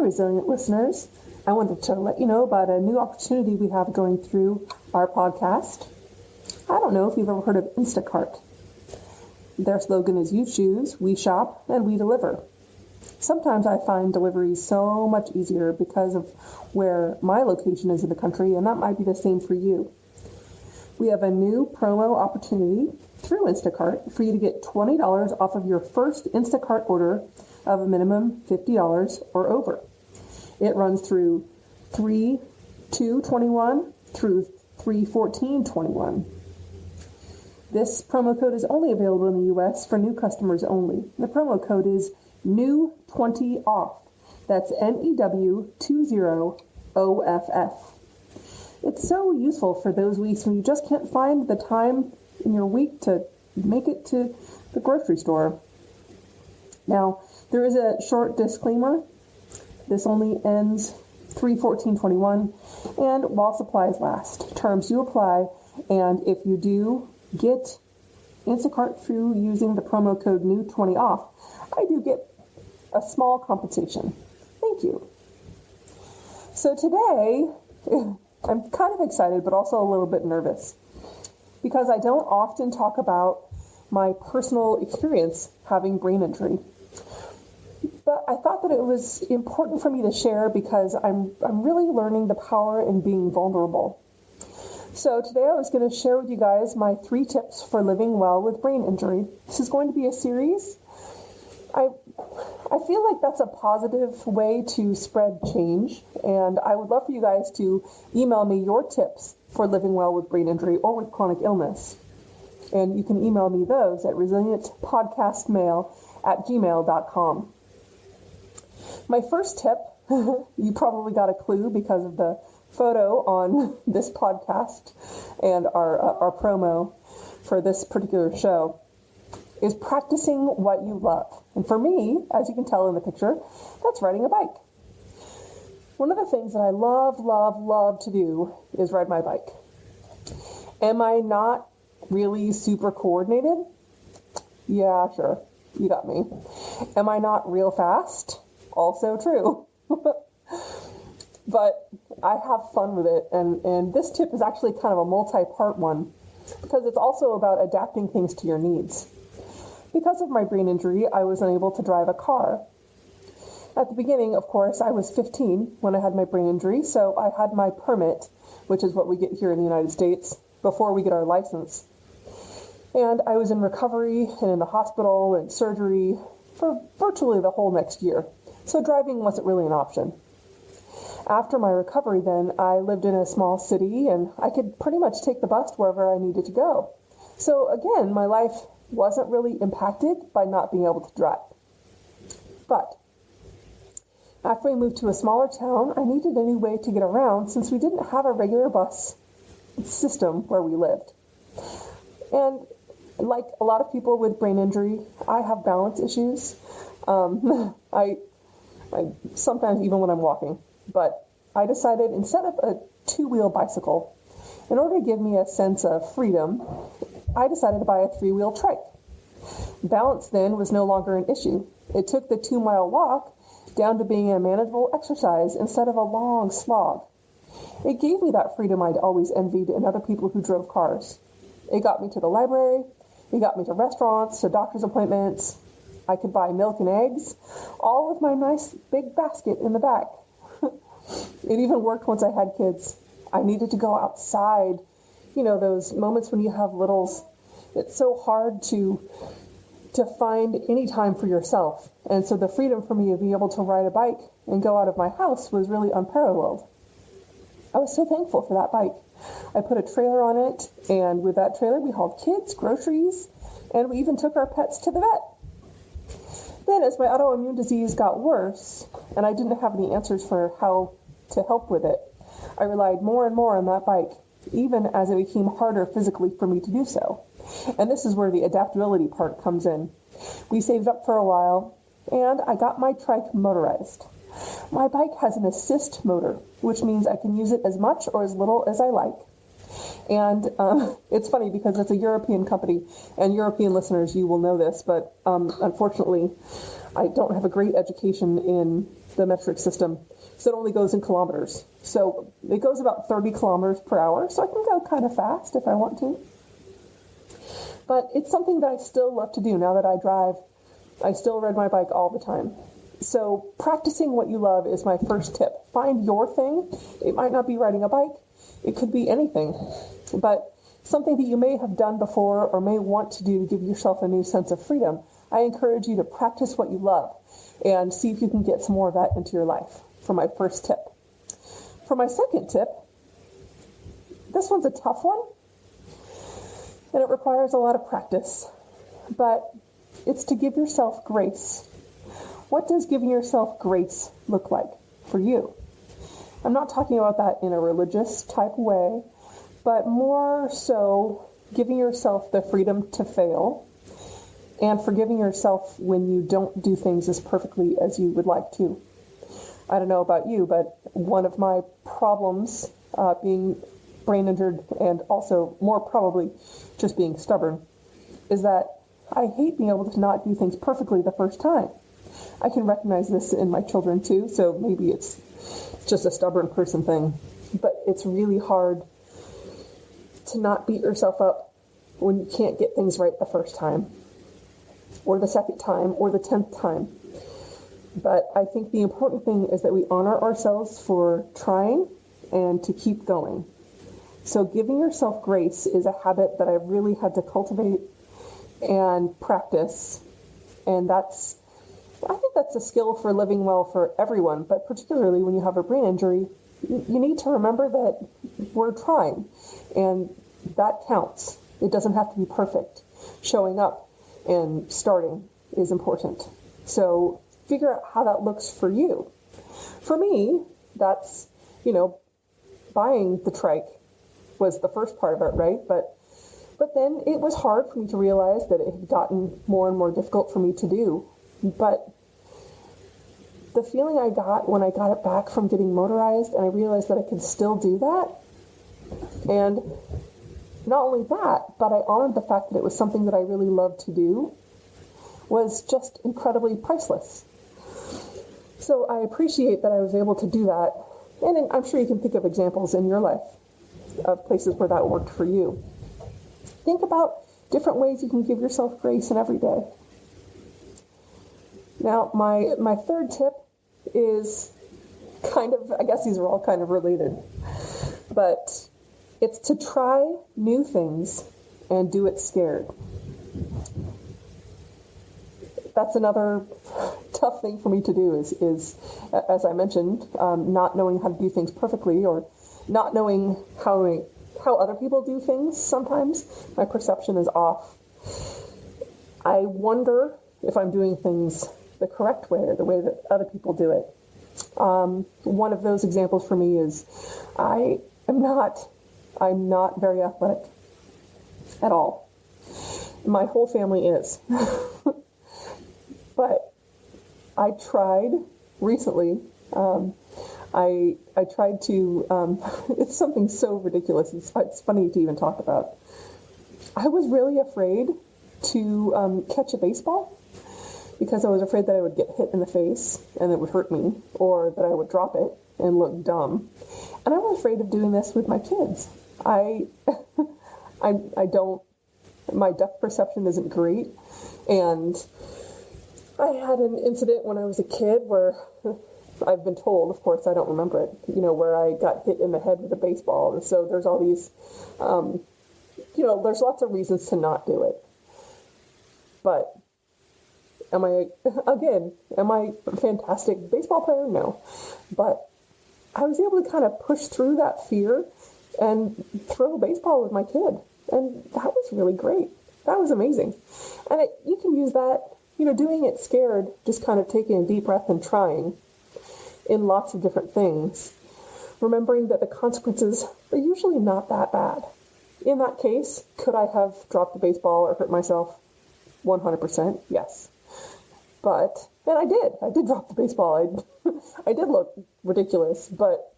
resilient listeners. I wanted to let you know about a new opportunity we have going through our podcast. I don't know if you've ever heard of Instacart. Their slogan is "You choose, we shop, and we deliver." Sometimes I find deliveries so much easier because of where my location is in the country, and that might be the same for you. We have a new promo opportunity through Instacart for you to get $20 off of your first Instacart order of a minimum $50 or over. It runs through 3/2/21 through 3/14/21. This promo code is only available in the U.S. for new customers only. The promo code is NEW20OFF. That's NEW20OFF. It's so useful for those weeks when you just can't find the time in your week to make it to the grocery store. Now, there is a short disclaimer. This only ends 3/14/21, and while supplies last. Terms do apply, and if you do get Instacart through using the promo code NEW20OFF, I do get a small compensation. Thank you. So today, I'm kind of excited, but also a little bit nervous, because I don't often talk about my personal experience having brain injury. But I thought that it was important for me to share because I'm really learning the power in being vulnerable. So today I was going to share with you guys my 3 tips for living well with brain injury. This is going to be a series. I feel like that's a positive way to spread change, and I would love for you guys to email me your tips for living well with brain injury or with chronic illness. And you can email me those at resilientpodcastmail@gmail.com. My first tip, you probably got a clue because of the photo on this podcast and our promo for this particular show, is practicing what you love. And for me, as you can tell in the picture, that's riding a bike. One of the things that I love to do is ride my bike. Am I not really super coordinated? Yeah, sure. You got me. Am I not real fast? Also true. But I have fun with it. And this tip is actually kind of a multi-part one, because it's also about adapting things to your needs. Because of my brain injury, I was unable to drive a car. At the beginning, of course, I was 15 when I had my brain injury, so I had my permit, which is what we get here in the United States, before we get our license. And I was in recovery and in the hospital and surgery for virtually the whole next year. So driving wasn't really an option. After my recovery then, I lived in a small city and I could pretty much take the bus wherever I needed to go. So again, my life wasn't really impacted by not being able to drive. But after we moved to a smaller town, I needed a new way to get around since we didn't have a regular bus system where we lived. And like a lot of people with brain injury, I have balance issues. I sometimes even when I'm walking. But I decided instead of a 2-wheel bicycle, in order to give me a sense of freedom, I decided to buy a 3-wheel trike. Balance then was no longer an issue. It took the 2-mile walk down to being a manageable exercise instead of a long slog. It gave me that freedom I'd always envied in other people who drove cars. It got me to the library. It got me to restaurants, to doctor's appointments. I could buy milk and eggs, all with my nice big basket in the back. It even worked once I had kids. I needed to go outside. You know, those moments when you have littles, it's so hard to find any time for yourself. And so the freedom for me of being able to ride a bike and go out of my house was really unparalleled. I was so thankful for that bike. I put a trailer on it, and with that trailer we hauled kids, groceries, and we even took our pets to the vet. Then as my autoimmune disease got worse, and I didn't have any answers for how to help with it, I relied more and more on that bike, even as it became harder physically for me to do so. And this is where the adaptability part comes in. We saved up for a while, and I got my trike motorized. My bike has an assist motor, which means I can use it as much or as little as I like. And it's funny because it's a European company, and European listeners, you will know this, but unfortunately, I don't have a great education in the metric system. So it only goes in kilometers. So it goes about 30 kilometers per hour. So I can go kind of fast if I want to. But it's something that I still love to do now that I drive. I still ride my bike all the time. So practicing what you love is my first tip. Find your thing. It might not be riding a bike. It could be anything. But something that you may have done before or may want to do to give yourself a new sense of freedom. I encourage you to practice what you love and see if you can get some more of that into your life for my first tip. For my second tip, this one's a tough one. And it requires a lot of practice, but it's to give yourself grace. What does giving yourself grace look like for you? I'm not talking about that in a religious type way, but more so giving yourself the freedom to fail and forgiving yourself when you don't do things as perfectly as you would like to. I don't know about you, but one of my problems being brain injured and also more probably just being stubborn is that I hate being able to not do things perfectly the first time. I can recognize this in my children too, so maybe it's just a stubborn person thing, but it's really hard to not beat yourself up when you can't get things right the first time or the second time or the 10th time. But I think the important thing is that we honor ourselves for trying and to keep going. So giving yourself grace is a habit that I've really had to cultivate and practice. And I think that's a skill for living well for everyone, but particularly when you have a brain injury, you need to remember that we're trying and that counts. It doesn't have to be perfect. Showing up and starting is important. So figure out how that looks for you. For me, that's, buying the trike was the first part of it, right? But then it was hard for me to realize that it had gotten more and more difficult for me to do. But the feeling I got when I got it back from getting motorized and I realized that I could still do that, and not only that, but I honored the fact that it was something that I really loved to do, was just incredibly priceless. So I appreciate that I was able to do that. And I'm sure you can think of examples in your life of places where that worked for you. Think about different ways you can give yourself grace in every day. Now, my third tip is I guess these are all kind of related, but it's to try new things and do it scared. That's another tough thing for me to do is as I mentioned, not knowing how to do things perfectly or not knowing how other people do things. Sometimes my perception is off. I wonder if I'm doing things the correct way or the way that other people do it. One of those examples for me is I'm not very athletic at all. My whole family is. But I tried recently. I tried to, it's something so ridiculous. It's funny to even talk about. I was really afraid to catch a baseball because I was afraid that I would get hit in the face and it would hurt me, or that I would drop it and look dumb. And I was afraid of doing this with my kids. I don't, my depth perception isn't great. And I had an incident when I was a kid where I've been told, of course, I don't remember it, where I got hit in the head with a baseball. And so there's all these, there's lots of reasons to not do it. But am I a fantastic baseball player? No. But I was able to kind of push through that fear and throw a baseball with my kid. And that was really great. That was amazing. And you can use that, doing it scared, just kind of taking a deep breath and trying in lots of different things. Remembering that the consequences are usually not that bad. In that case, could I have dropped the baseball or hurt myself? 100%, yes. And I did drop the baseball. I did look ridiculous, but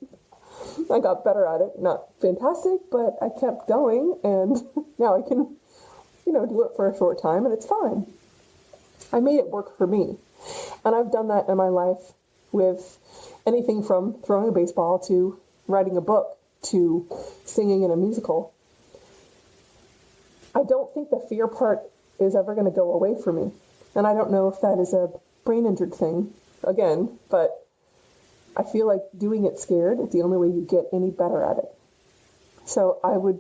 I got better at it. Not fantastic, but I kept going, and now I can, do it for a short time, and it's fine. I made it work for me. And I've done that in my life with anything from throwing a baseball to writing a book to singing in a musical. I don't think the fear part is ever going to go away from me. And I don't know if that is a brain injured thing, again, but I feel like doing it scared is the only way you get any better at it. So I would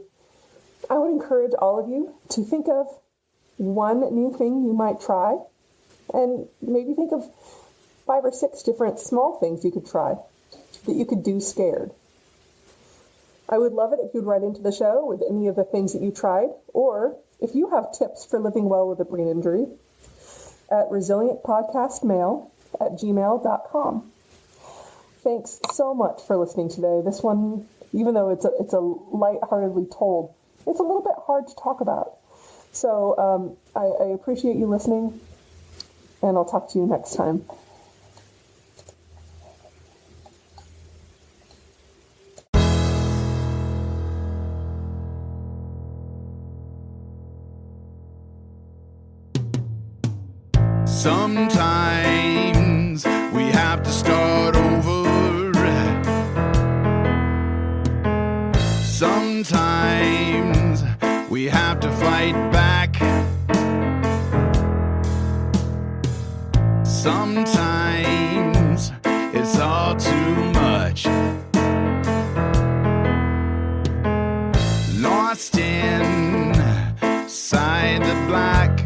encourage all of you to think of one new thing you might try, and maybe think of 5 or 6 different small things you could try that you could do scared. I would love it if you'd write into the show with any of the things that you tried, or if you have tips for living well with a brain injury, at resilientpodcastmail@gmail.com. Thanks so much for listening today. This one, even though it's a lightheartedly told, it's a little bit hard to talk about. So I appreciate you listening, and I'll talk to you next time. Sometimes we have to start over. Sometimes we have to fight back. Sometimes it's all too much. Lost inside the black.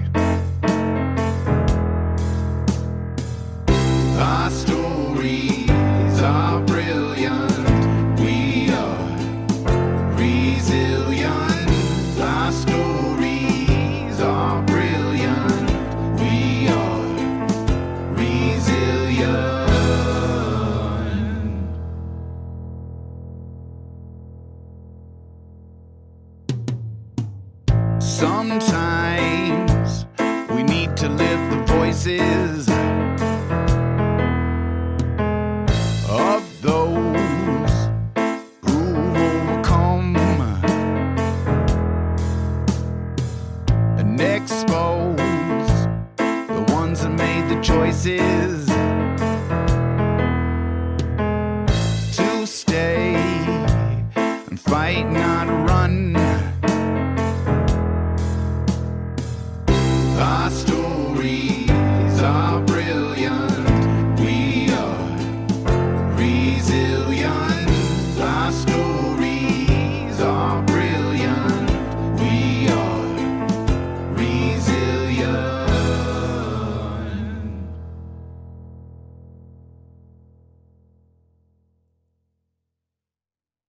Our stories are brilliant. We are resilient. Our stories are brilliant. We are resilient. Sometimes we need to lift the voices